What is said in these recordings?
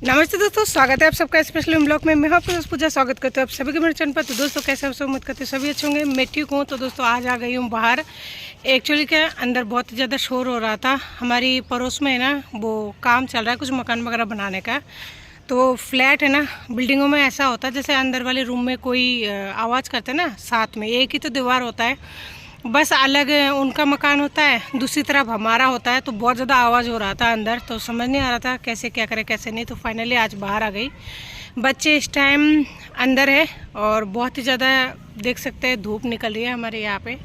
नमस्ते दोस्तों, स्वागत है आप सबका स्पेशल ब्लॉग में। मैं आपको पूजा स्वागत करती हूँ आप सभी के मेरे चैनल पर। तो दोस्तों कैसे आप सब उम्मीद करते सभी अच्छे होंगे। मैं ठीक हूँ। तो दोस्तों आज आ गई हूँ बाहर। एक्चुअली क्या अंदर बहुत ज़्यादा शोर हो रहा था। हमारी पड़ोस में है ना, वो काम चल रहा है कुछ मकान वगैरह बनाने का। तो फ्लैट है ना, बिल्डिंगों में ऐसा होता है जैसे अंदर वाले रूम में कोई आवाज़ करते हैं ना, साथ में एक ही तो दीवार होता है, बस अलग उनका मकान होता है, दूसरी तरफ हमारा होता है। तो बहुत ज़्यादा आवाज़ हो रहा था अंदर, तो समझ नहीं आ रहा था कैसे क्या करें कैसे नहीं। तो फाइनली आज बाहर आ गई। बच्चे इस टाइम अंदर है और बहुत ही ज़्यादा देख सकते हैं धूप निकल रही है हमारे यहाँ पे।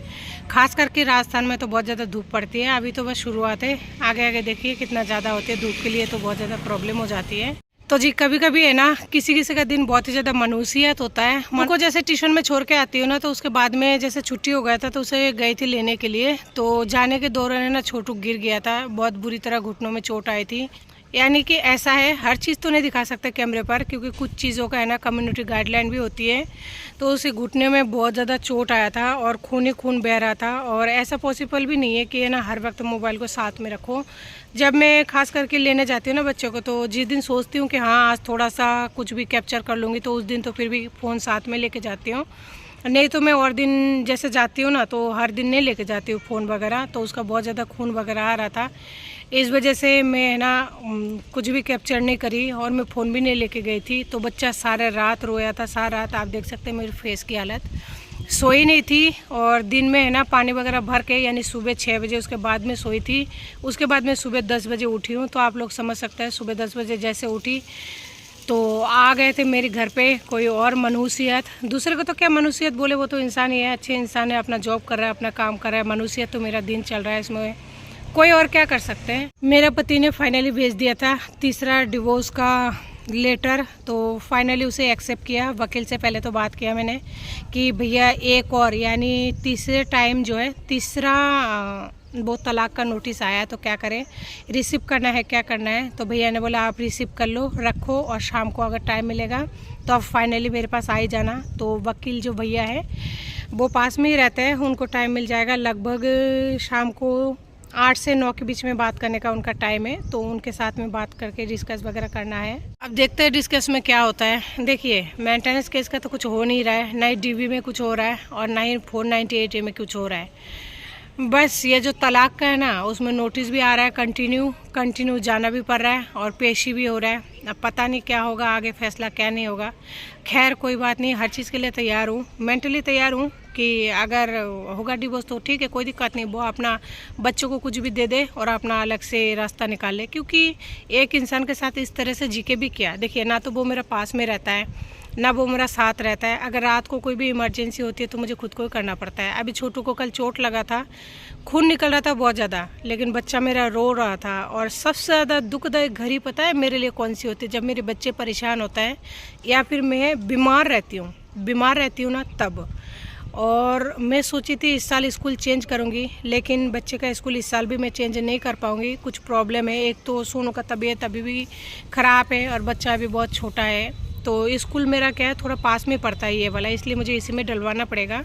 खास करके राजस्थान में तो बहुत ज़्यादा धूप पड़ती है। अभी तो बस शुरुआत है, आगे आगे देखिए कितना ज़्यादा होती है धूप के लिए, तो बहुत ज़्यादा प्रॉब्लम हो जाती है। तो जी कभी कभी है ना, किसी किसी का दिन बहुत ही ज़्यादा मनुष्यत होता है। उनको जैसे ट्यूशन में छोड़ के आती हूँ ना, तो उसके बाद में जैसे छुट्टी हो गया था तो उसे गई थी लेने के लिए। तो जाने के दौरान है ना, छोटू गिर गया था, बहुत बुरी तरह घुटनों में चोट आई थी। यानी कि ऐसा है, हर चीज़ तो नहीं दिखा सकते कैमरे पर, क्योंकि कुछ चीज़ों का है ना कम्युनिटी गाइडलाइन भी होती है। तो उसे घुटने में बहुत ज़्यादा चोट आया था और खून ही खून बह रहा था। और ऐसा पॉसिबल भी नहीं है कि है ना हर वक्त मोबाइल को साथ में रखो। जब मैं खास करके लेने जाती हूँ ना बच्चों को, तो जिस दिन सोचती हूँ कि हाँ आज थोड़ा सा कुछ भी कैप्चर कर लूँगी, तो उस दिन तो फिर भी फ़ोन साथ में लेके जाती हूँ। नहीं तो मैं और दिन जैसे जाती हूँ ना, तो हर दिन नहीं लेके जाती हूँ फ़ोन वगैरह। तो उसका बहुत ज़्यादा खून वगैरह आ रहा था, इस वजह से मैं है ना कुछ भी कैप्चर नहीं करी और मैं फ़ोन भी नहीं लेके गई थी। तो बच्चा सारा रात रोया था, सारा रात। आप देख सकते हैं मेरे फेस की हालत, सोई नहीं थी। और दिन में है ना पानी वगैरह भर के, यानी सुबह 6 बजे उसके बाद में सोई थी। उसके बाद मैं सुबह 10 बजे उठी हूँ। तो आप लोग समझ सकते हैं, सुबह 10 बजे जैसे उठी तो आ गए थे मेरे घर पे कोई और मनुष्यत। दूसरे को तो क्या मनुष्यत बोले, वो तो इंसान ही है, अच्छे इंसान है, अपना जॉब कर रहा है, अपना काम कर रहा है। मनुष्यत तो मेरा दिन चल रहा है, इसमें कोई और क्या कर सकते हैं। मेरे पति ने फाइनली भेज दिया था तीसरा डिवोर्स का लेटर। तो फाइनली उसे एक्सेप्ट किया। वकील से पहले तो बात किया मैंने कि भैया एक और, यानी तीसरे टाइम जो है तीसरा वो तलाक का नोटिस आया, तो क्या करें, रिसीव करना है क्या करना है। तो भैया ने बोला आप रिसीव कर लो, रखो, और शाम को अगर टाइम मिलेगा तो आप फाइनली मेरे पास आ ही जाना। तो वकील जो भैया है वो पास में ही रहते हैं, उनको टाइम मिल जाएगा। लगभग शाम को 8 से 9 के बीच में बात करने का उनका टाइम है। तो उनके साथ में बात करके डिस्कस वगैरह करना है। अब देखते हैं डिस्कस में क्या होता है। देखिए मेंटेनेंस केस का तो कुछ हो नहीं रहा है, ना ही डीवी में कुछ हो रहा है और ना ही 498A में कुछ हो रहा है। बस ये जो तलाक का है ना, उसमें नोटिस भी आ रहा है, कंटिन्यू जाना भी पड़ रहा है और पेशी भी हो रहा है। अब पता नहीं क्या होगा आगे, फैसला क्या नहीं होगा। खैर कोई बात नहीं, हर चीज़ के लिए तैयार हूँ, मेंटली तैयार हूँ कि अगर होगा डिवोर्स तो ठीक है, कोई दिक्कत नहीं। वो अपना बच्चों को कुछ भी दे दे और अपना अलग से रास्ता निकाल ले। क्योंकि एक इंसान के साथ इस तरह से जी के भी क्या, देखिए ना तो वो मेरा पास में रहता है, ना वो मेरा साथ रहता है। अगर रात को कोई भी इमरजेंसी होती है तो मुझे खुद को ही करना पड़ता है। अभी छोटू को कल चोट लगा था, खून निकल रहा था बहुत ज़्यादा, लेकिन बच्चा मेरा रो रहा था। और सबसे ज़्यादा दुखदायक घड़ी पता है मेरे लिए कौन सी होती है, जब मेरे बच्चे परेशान होता है या फिर मैं बीमार रहती हूँ ना, तब। और मैं सोची थी इस साल स्कूल चेंज करूँगी, लेकिन बच्चे का स्कूल इस साल भी मैं चेंज नहीं कर पाऊँगी। कुछ प्रॉब्लम है, एक तो सोनू का तबीयत अभी भी ख़राब है और बच्चा अभी बहुत छोटा है। तो स्कूल मेरा क्या है, थोड़ा पास में पड़ता है ये वाला, इसलिए मुझे इसी में डलवाना पड़ेगा।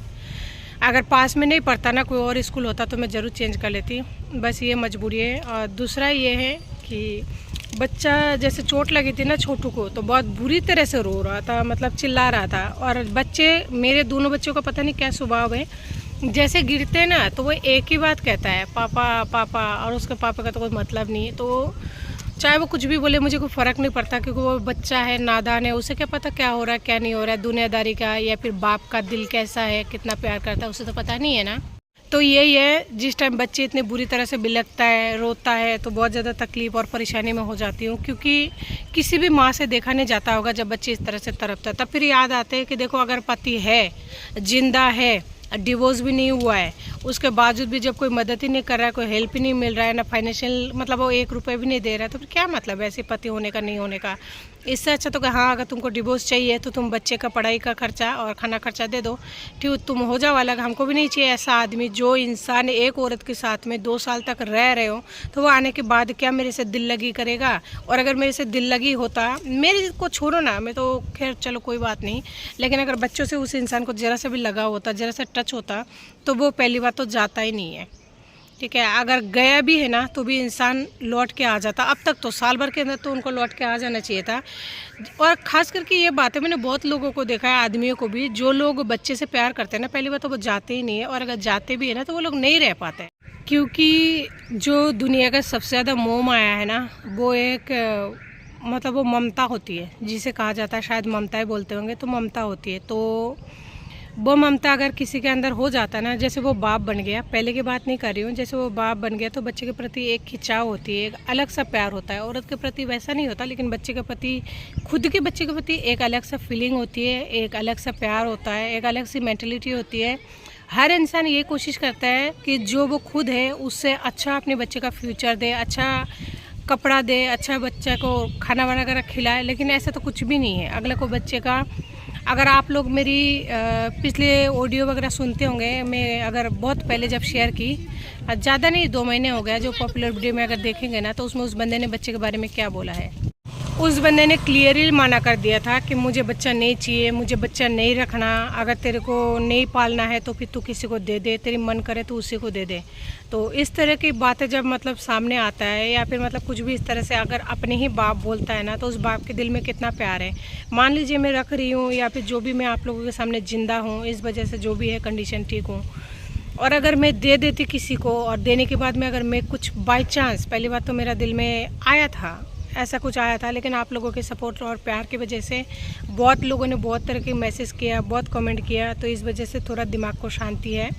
अगर पास में नहीं पड़ता ना, कोई और स्कूल होता तो मैं ज़रूर चेंज कर लेती। बस ये मजबूरी है। और दूसरा ये है कि बच्चा जैसे चोट लगी थी ना छोटू को, तो बहुत बुरी तरह से रो रहा था, मतलब चिल्ला रहा था। और बच्चे, मेरे दोनों बच्चों का पता नहीं क्या स्वभाव है, जैसे गिरते हैं ना तो वो एक ही बात कहता है, पापा पापा, और उसके पापा का तो कोई मतलब नहीं है। तो चाहे वो कुछ भी बोले मुझे कोई फ़र्क नहीं पड़ता, क्योंकि वो बच्चा है, नादान है, उसे क्या पता क्या हो रहा है क्या नहीं हो रहा है, दुनियादारी का, या फिर बाप का दिल कैसा है, कितना प्यार करता है, उसे तो पता नहीं है ना। तो यही है, जिस टाइम बच्चे इतने बुरी तरह से बिलखता है, रोता है, तो बहुत ज़्यादा तकलीफ़ और परेशानी में हो जाती हूँ। क्योंकि किसी भी माँ से देखा नहीं जाता होगा जब बच्चे इस तरह से तड़पता है, तब फिर याद आते हैं कि देखो अगर पति है, जिंदा है, डिवोर्स भी नहीं हुआ है, उसके बावजूद भी जब कोई मदद ही नहीं कर रहा है, कोई हेल्प ही नहीं मिल रहा है, ना फाइनेंशियल, मतलब वो 1 रुपये भी नहीं दे रहा है, तो फिर क्या मतलब है ऐसे पति होने का नहीं होने का। इससे अच्छा तो हाँ, अगर तुमको डिवोर्स चाहिए तो तुम बच्चे का पढ़ाई का खर्चा और खाना खर्चा दे दो, ठीक, तुम हो जाओ अलग। हमको भी नहीं चाहिए ऐसा आदमी। जो इंसान एक औरत के साथ में 2 साल तक रह रहे हो, तो वो आने के बाद क्या मेरे से दिल लगी करेगा। और अगर मेरे से दिल लगी होता, मेरे को छोड़ो ना, मैं तो खैर चलो कोई बात नहीं, लेकिन अगर बच्चों से उस इंसान को ज़रा सा भी लगा होता, ज़रा सा टच होता, तो वो पहली बात तो जाता ही नहीं है। ठीक है। अगर गया भी है ना तो भी इंसान लौट के आ जाता। अब तक तो साल भर के अंदर तो उनको लौट के आ जाना चाहिए था। और ख़ास करके ये बात है, मैंने बहुत लोगों को देखा है, आदमियों को भी, जो लोग बच्चे से प्यार करते हैं ना, पहली बात तो वो जाते ही नहीं है, और अगर जाते भी है ना तो वो लोग नहीं रह पाते। क्योंकि जो दुनिया का सबसे ज़्यादा मोह माया है ना, वो एक मतलब वो ममता होती है, जिसे कहा जाता है, शायद ममताएं बोलते होंगे, तो ममता होती है। तो वो ममता अगर किसी के अंदर हो जाता है ना, जैसे वो बाप बन गया, पहले की बात नहीं कर रही हूँ, जैसे वो बाप बन गया तो बच्चे के प्रति एक खिंचाव होती है, एक अलग सा प्यार होता है। औरत के प्रति वैसा नहीं होता, लेकिन बच्चे के प्रति, खुद के बच्चे के प्रति एक अलग सा फीलिंग होती है, एक अलग सा प्यार होता है, एक अलग सी मेंटलिटी होती है। हर इंसान ये कोशिश करता है कि जो वो खुद है उससे अच्छा अपने बच्चे का फ्यूचर दे, अच्छा कपड़ा दे, अच्छा बच्चे को खाना बना कर खिलाए। लेकिन ऐसा तो कुछ भी नहीं है। अगले को बच्चे का, अगर आप लोग मेरी पिछले ऑडियो वगैरह सुनते होंगे, मैं अगर बहुत पहले जब शेयर की, ज़्यादा नहीं 2 महीने हो गया, जो पॉपुलर वीडियो में अगर देखेंगे ना, तो उसमें उस बंदे ने बच्चे के बारे में क्या बोला है। उस बंदे ने क्लियरली मना कर दिया था कि मुझे बच्चा नहीं चाहिए, मुझे बच्चा नहीं रखना, अगर तेरे को नहीं पालना है तो फिर तू किसी को दे दे, तेरी मन करे तो उसी को दे दे। तो इस तरह की बातें जब मतलब सामने आता है, या फिर मतलब कुछ भी इस तरह से अगर अपने ही बाप बोलता है ना, तो उस बाप के दिल में कितना प्यार है। मान लीजिए मैं रख रही हूँ, या फिर जो भी मैं आप लोगों के सामने ज़िंदा हूँ, इस वजह से जो भी है कंडीशन ठीक हूँ, और अगर मैं दे देती किसी को, और देने के बाद में अगर मैं कुछ बाई चांस, पहली बात तो मेरा दिल में आया था, ऐसा कुछ आया था, लेकिन आप लोगों के सपोर्ट और प्यार की वजह से बहुत लोगों ने बहुत तरह के मैसेज किया, बहुत कमेंट किया, तो इस वजह से थोड़ा दिमाग को शांति है।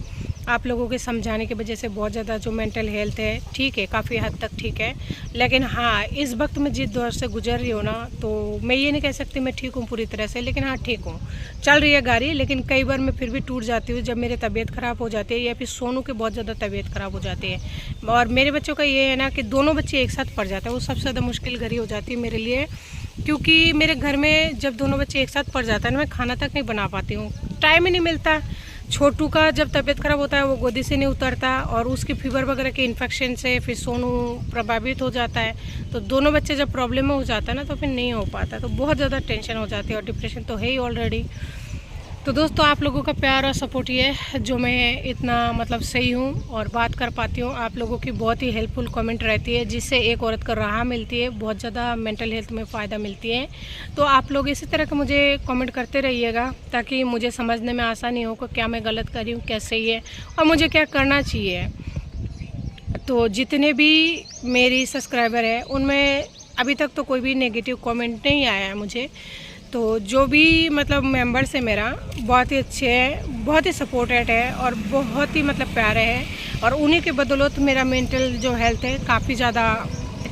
आप लोगों के समझाने की वजह से बहुत ज़्यादा जो मेंटल हेल्थ है ठीक है, काफ़ी हद तक ठीक है। लेकिन हाँ, इस वक्त मैं जिस दौर से गुजर रही हूँ ना, तो मैं ये नहीं कह सकती मैं ठीक हूँ पूरी तरह से, लेकिन हाँ ठीक हूँ, चल रही है गाड़ी। लेकिन कई बार मैं फिर भी टूट जाती हूँ, जब मेरी तबीयत ख़राब हो जाती है, या फिर सोनू की बहुत ज़्यादा तबीयत ख़राब हो जाती है। और मेरे बच्चों का ये है ना कि दोनों बच्चे एक साथ पड़ जाते हैं, वो सबसे ज़्यादा मुश्किल घड़ी हो जाती है मेरे लिए। क्योंकि मेरे घर में जब दोनों बच्चे एक साथ पड़ जाता है ना, मैं खाना तक नहीं बना पाती हूँ, टाइम ही नहीं मिलता। छोटू का जब तबीयत ख़राब होता है, वो गोदी से नहीं उतरता, और उसकी फीवर वगैरह के इन्फेक्शन से फिर सोनू प्रभावित हो जाता है। तो दोनों बच्चे जब प्रॉब्लम में हो जाता है ना, तो फिर नहीं हो पाता, तो बहुत ज़्यादा टेंशन हो जाती है, और डिप्रेशन तो है ही ऑलरेडी। तो दोस्तों, आप लोगों का प्यार और सपोर्ट ही है जो मैं इतना मतलब सही हूँ और बात कर पाती हूँ। आप लोगों की बहुत ही हेल्पफुल कमेंट रहती है, जिससे एक औरत को राह मिलती है, बहुत ज़्यादा मेंटल हेल्थ में फ़ायदा मिलती है। तो आप लोग इसी तरह का मुझे कमेंट करते रहिएगा, ताकि मुझे समझने में आसानी हो कि क्या मैं गलत कर रही हूँ, क्या सही है, और मुझे क्या करना चाहिए। तो जितने भी मेरी सब्सक्राइबर है, उनमें अभी तक तो कोई भी नेगेटिव कमेंट नहीं आया है मुझे। तो जो भी मतलब मेंबर्स है मेरा, बहुत ही अच्छे हैं, बहुत ही सपोर्टेड है, और बहुत ही मतलब प्यारे हैं, और उन्हीं के बदौलत मेरा मेंटल जो हेल्थ है काफ़ी ज़्यादा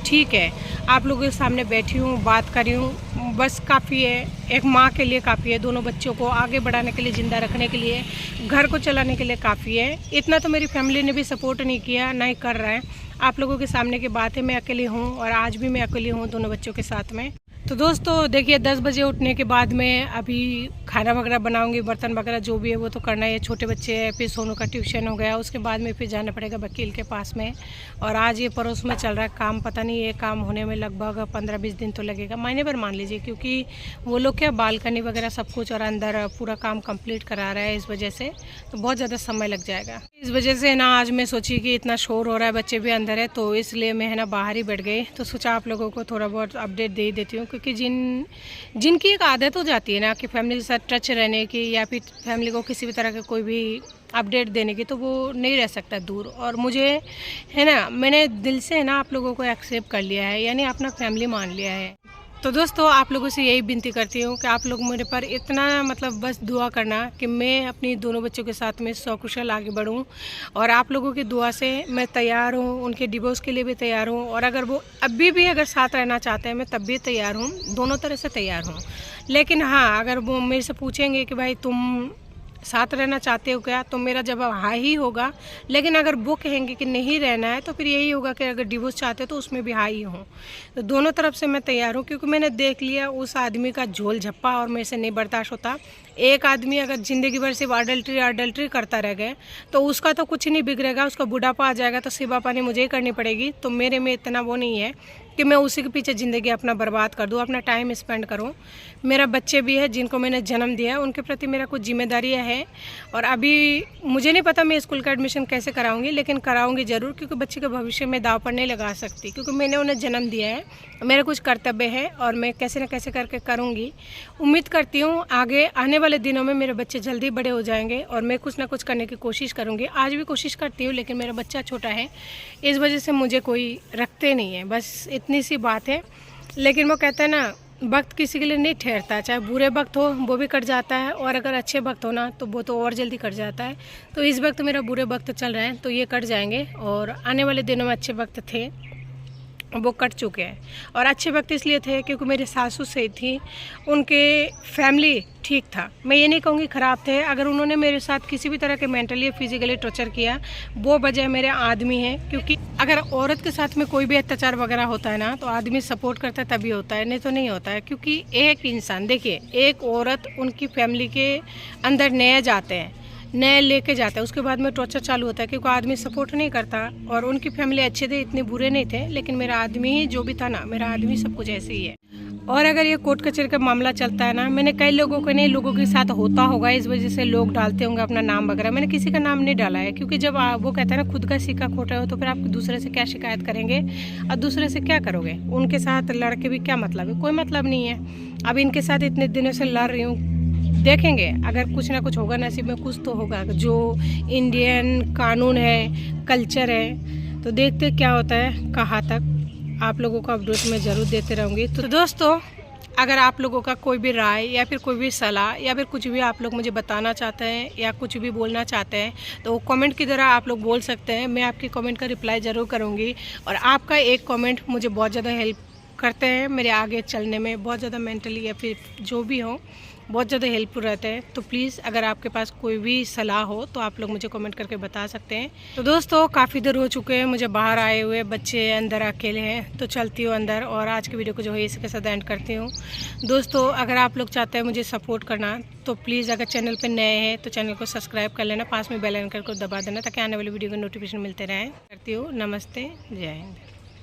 ठीक है। आप लोगों के सामने बैठी हूँ, बात कर रही हूँ, बस काफ़ी है। एक माँ के लिए काफ़ी है, दोनों बच्चों को आगे बढ़ाने के लिए, ज़िंदा रखने के लिए, घर को चलाने के लिए काफ़ी है। इतना तो मेरी फैमिली ने भी सपोर्ट नहीं किया, ना ही कर रहा है। आप लोगों के सामने की बात है, मैं अकेली हूँ, और आज भी मैं अकेली हूँ दोनों बच्चों के साथ में। तो दोस्तों देखिए, 10 बजे उठने के बाद में अभी खाना वगैरह बनाऊंगी, बर्तन वगैरह जो भी है वो तो करना ही है। छोटे बच्चे हैं, फिर सोनू का ट्यूशन हो गया, उसके बाद में फिर जाना पड़ेगा वकील के पास में। और आज ये पड़ोस में चल रहा है काम, पता नहीं ये काम होने में लगभग 15-20 दिन तो लगेगा, महीने भर मान लीजिए, क्योंकि वो लोग क्या बालकनी वगैरह सब कुछ और अंदर पूरा काम कंप्लीट करा रहा है, इस वजह से तो बहुत ज़्यादा समय लग जाएगा। इस वजह से ना आज मैं सोची कि इतना शोर हो रहा है, बच्चे भी अंदर है, तो इसलिए मैं है ना बाहर ही बैठ गई। तो सोचा आप लोगों को थोड़ा बहुत अपडेट दे ही देती हूँ, क्योंकि जिनकी एक आदत हो जाती है ना कि फैमिली के साथ टच रहने की, या फिर फैमिली को किसी भी तरह का कोई भी अपडेट देने की, तो वो नहीं रह सकता दूर। और मुझे है ना, मैंने दिल से है ना आप लोगों को एक्सेप्ट कर लिया है, यानी अपना फैमिली मान लिया है। तो दोस्तों, आप लोगों से यही विनती करती हूँ कि आप लोग मेरे पर इतना मतलब बस दुआ करना कि मैं अपनी दोनों बच्चों के साथ में सकुशल आगे बढ़ूँ। और आप लोगों की दुआ से मैं तैयार हूँ, उनके डिवोर्स के लिए भी तैयार हूँ, और अगर वो अभी भी अगर साथ रहना चाहते हैं, मैं तब भी तैयार हूँ, दोनों तरह से तैयार हूँ। लेकिन हाँ, अगर वो मेरे से पूछेंगे कि भाई तुम साथ रहना चाहते हो क्या, तो मेरा जवाब हाँ ही होगा। लेकिन अगर वो कहेंगे कि नहीं रहना है, तो फिर यही होगा कि अगर डिवोर्स चाहते हो तो उसमें भी हाँ ही हूँ। तो दोनों तरफ से मैं तैयार हूँ, क्योंकि मैंने देख लिया उस आदमी का झोल झप्पा, और मेरे से नहीं बर्दाश्त होता। एक आदमी अगर ज़िंदगी भर सिर्फ अडल्ट्री करता रह गए, तो उसका तो कुछ नहीं बिगड़ेगा, उसका बुढ़ापा आ जाएगा तो सेवा पानी मुझे ही करनी पड़ेगी। तो मेरे में इतना वो नहीं है कि मैं उसी के पीछे ज़िंदगी अपना बर्बाद कर दूँ, अपना टाइम स्पेंड करूँ। मेरा बच्चे भी है जिनको मैंने जन्म दिया है, उनके प्रति मेरा कुछ जिम्मेदारियाँ हैं। और अभी मुझे नहीं पता मैं स्कूल का एडमिशन कैसे कराऊंगी, लेकिन कराऊंगी ज़रूर, क्योंकि बच्चे के भविष्य में दाव पर नहीं लगा सकती, क्योंकि मैंने उन्हें जन्म दिया है। मेरा कुछ कर्तव्य है और मैं कैसे न कैसे करके करूँगी। उम्मीद करती हूँ आगे आने वाले दिनों में मेरे बच्चे जल्दी बड़े हो जाएंगे और मैं कुछ ना कुछ करने की कोशिश करूँगी। आज भी कोशिश करती हूँ, लेकिन मेरा बच्चा छोटा है, इस वजह से मुझे कोई रखते नहीं है। बस इतनी सी बात है। लेकिन वो कहते हैं ना, वक्त किसी के लिए नहीं ठहरता, चाहे बुरे वक्त हो वो भी कट जाता है, और अगर अच्छे वक्त हो ना तो वो तो और जल्दी कट जाता है। तो इस वक्त मेरा बुरे वक्त चल रहे हैं, तो ये कट जाएंगे, और आने वाले दिनों में अच्छे वक्त थे वो कट चुके हैं। और अच्छे वक्त इसलिए थे क्योंकि मेरे सासू सही थी, उनके फैमिली ठीक था। मैं ये नहीं कहूँगी ख़राब थे। अगर उन्होंने मेरे साथ किसी भी तरह के मेंटली या फिजिकली टॉर्चर किया, वो वजह मेरे आदमी है। क्योंकि अगर औरत के साथ में कोई भी अत्याचार वगैरह होता है ना, तो आदमी सपोर्ट करता है तभी होता है, नहीं तो नहीं होता है। क्योंकि एक इंसान, देखिए, एक औरत उनकी फैमिली के अंदर नए जाते हैं, नए लेके जाता है, उसके बाद में टॉर्चर चालू होता है, क्योंकि आदमी सपोर्ट नहीं करता। और उनकी फैमिली अच्छे थे, इतने बुरे नहीं थे, लेकिन मेरा आदमी ही जो भी था ना, मेरा आदमी सब कुछ ऐसे ही है। और अगर ये कोर्ट कचहरी का मामला चलता है ना, मैंने कई लोगों के नहीं, लोगों के साथ होता होगा, इस वजह से लोग डालते होंगे अपना नाम वगैरह। मैंने किसी का नाम नहीं डाला है, क्योंकि जब वो कहते हैं ना, खुद का सिक्का खोटा हो तो फिर आप दूसरे से क्या शिकायत करेंगे और दूसरे से क्या करोगे। उनके साथ लड़के भी क्या मतलब है, कोई मतलब नहीं है। अब इनके साथ इतने दिनों से लड़ रही हूँ, देखेंगे अगर कुछ ना कुछ होगा, नसीब में कुछ तो होगा। जो इंडियन कानून है, कल्चर है, तो देखते क्या होता है, कहाँ तक। आप लोगों को अपडेट मैं ज़रूर देते रहूँगी। तो दोस्तों, अगर आप लोगों का कोई भी राय या फिर कोई भी सलाह या फिर कुछ भी आप लोग मुझे बताना चाहते हैं या कुछ भी बोलना चाहते हैं, तो कमेंट की तरह आप लोग बोल सकते हैं। मैं आपकी कमेंट का रिप्लाई ज़रूर करूँगी। और आपका एक कमेंट मुझे बहुत ज़्यादा हेल्प करते हैं मेरे आगे चलने में, बहुत ज़्यादा मेंटली या फिर जो भी हो, बहुत ज़्यादा हेल्पफुल रहते हैं। तो प्लीज़ अगर आपके पास कोई भी सलाह हो तो आप लोग मुझे कमेंट करके बता सकते हैं। तो दोस्तों, काफ़ी देर हो चुके हैं मुझे बाहर आए हुए, बच्चे अंदर अकेले हैं, तो चलती हूँ अंदर और आज की वीडियो को जो है इसके साथ एंड करती हूँ। दोस्तों, अगर आप लोग चाहते हैं मुझे सपोर्ट करना, तो प्लीज़ अगर चैनल पर नए हैं तो चैनल को सब्सक्राइब कर लेना, पास में बेल आइकन को दबा देना, ताकि आने वाली वीडियो के नोटिफिकेशन मिलते रहें। करती हूँ। नमस्ते, जय हिंद।